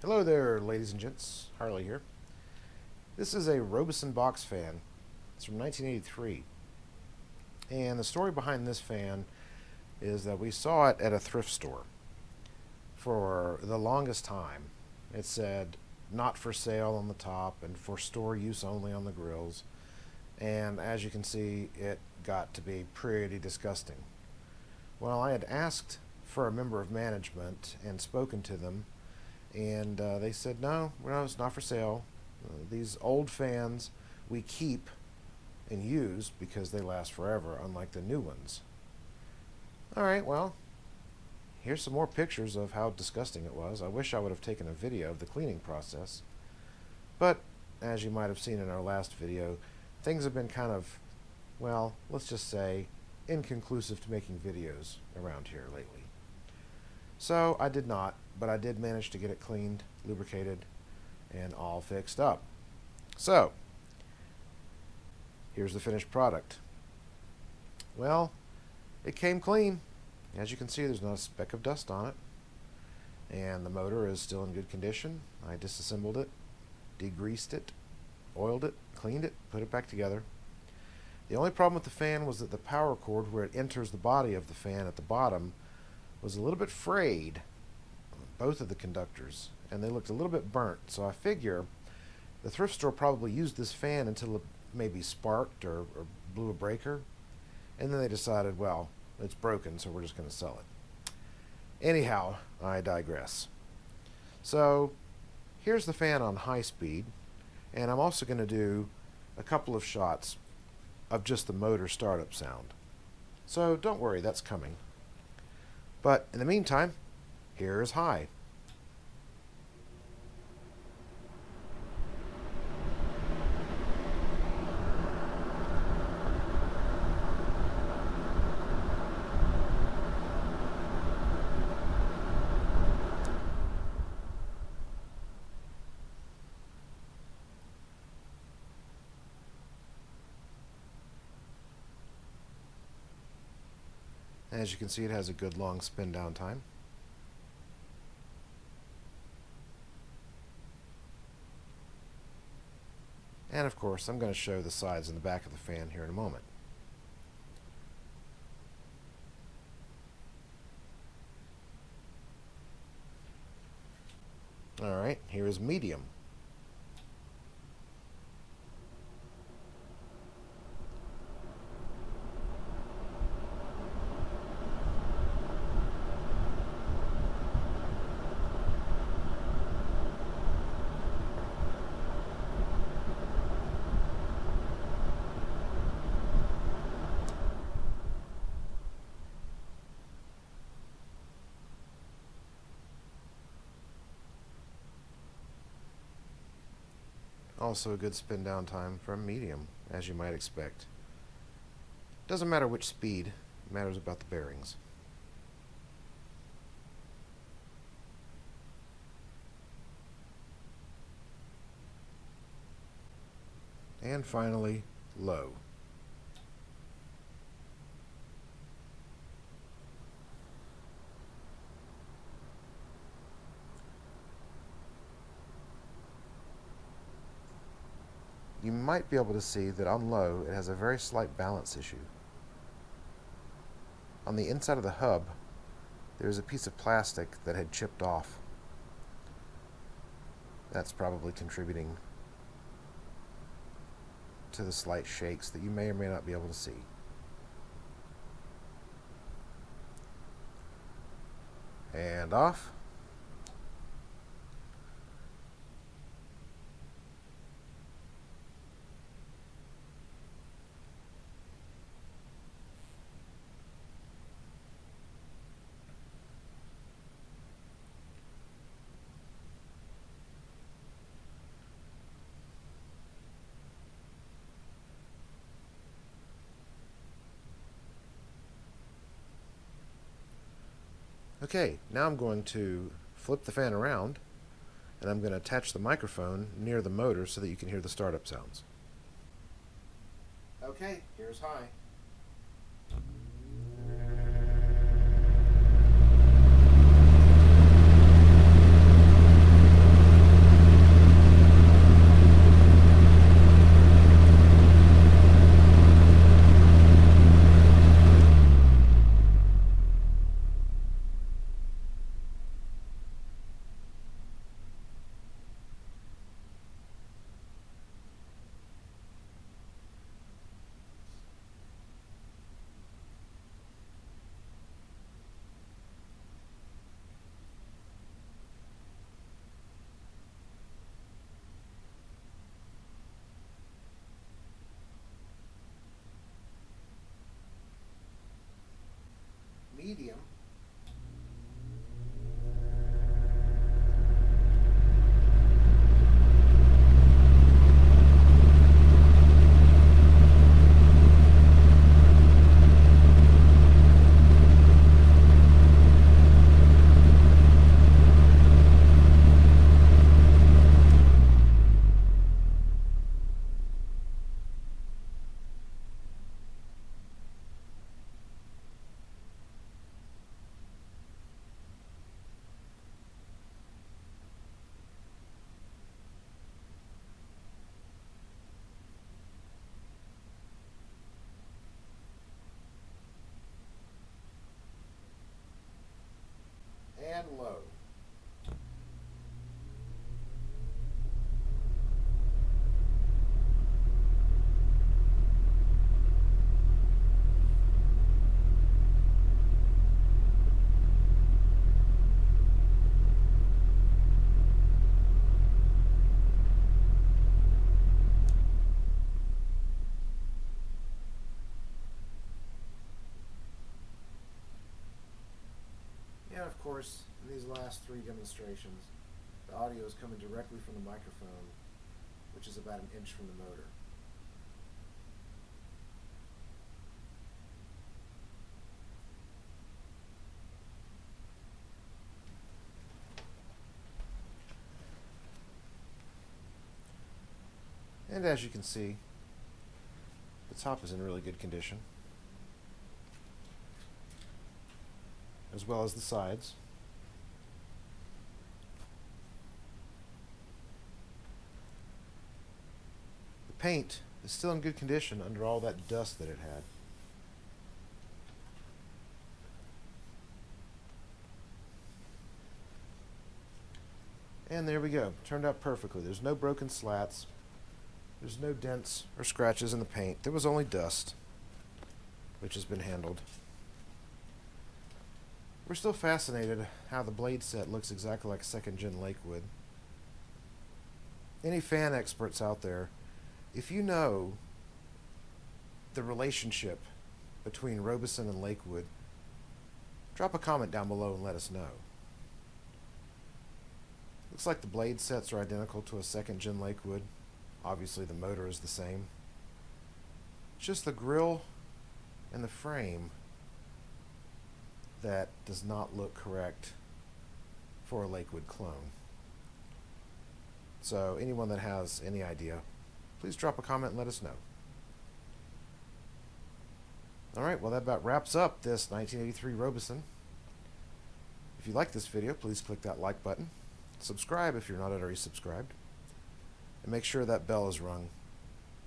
Hello there, ladies and gents. Harley here. This is a Robeson Box Fan. It's from 1983. And the story behind this fan is that we saw it at a thrift store for the longest time. It said not for sale on the top and for store use only on the grills. And as you can see, it got to be pretty disgusting. Well, I had asked for a member of management and spoken to them, and they said, no, it's not for sale. These old fans we keep and use because they last forever, unlike the new ones. Alright, well, here's some more pictures of how disgusting it was. I wish I would have taken a video of the cleaning process. But, as you might have seen in our last video, things have been kind of, well, let's just say, inconclusive to making videos around here lately. So I did not, but I did manage to get it cleaned, lubricated, and all fixed up. So, here's the finished product. Well, it came clean. As you can see, there's not a speck of dust on it. And the motor is still in good condition. I disassembled it, degreased it, oiled it, cleaned it, put it back together. The only problem with the fan was that the power cord where it enters the body of the fan at the bottom was a little bit frayed, both of the conductors, and they looked a little bit burnt. So I figure the thrift store probably used this fan until it maybe sparked or blew a breaker, and then they decided, well, it's broken, so we're just going to sell it. Anyhow, I digress. So here's the fan on high speed, and I'm also going to do a couple of shots of just the motor startup sound. So don't worry, that's coming. But in the meantime, here's high. As you can see, it has a good long spin down time. And of course, I'm going to show the sides and the back of the fan here in a moment. Alright, here is medium. Also a good spin down time from medium, as you might expect. Doesn't matter which speed, it matters about the bearings. And finally, low. You might be able to see that on low it has a very slight balance issue. On the inside of the hub, there's a piece of plastic that had chipped off. That's probably contributing to the slight shakes that you may or may not be able to see. And off. Okay, now I'm going to flip the fan around, and I'm going to attach the microphone near the motor so that you can hear the startup sounds. Okay, here's high. course, in these last 3 demonstrations, the audio is coming directly from the microphone, which is about an inch from the motor. And as you can see, the top is in really good condition, as well as the sides. The paint is still in good condition under all that dust that it had. And there we go. Turned out perfectly. There's no broken slats. There's no dents or scratches in the paint. There was only dust, which has been handled. We're still fascinated how the blade set looks exactly like 2nd Gen Lakewood. Any fan experts out there, if you know the relationship between Robeson and Lakewood, drop a comment down below and let us know. Looks like the blade sets are identical to a 2nd Gen Lakewood. Obviously the motor is the same. It's just the grille and the frame that does not look correct for a Lakewood clone. So anyone that has any idea, please drop a comment and let us know. Alright, well that about wraps up this 1983 Robeson. If you like this video, please click that like button. Subscribe if you're not already subscribed. And make sure that bell is rung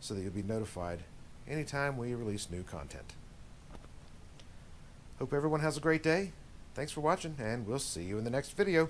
so that you'll be notified anytime we release new content. Hope everyone has a great day. Thanks for watching, and we'll see you in the next video.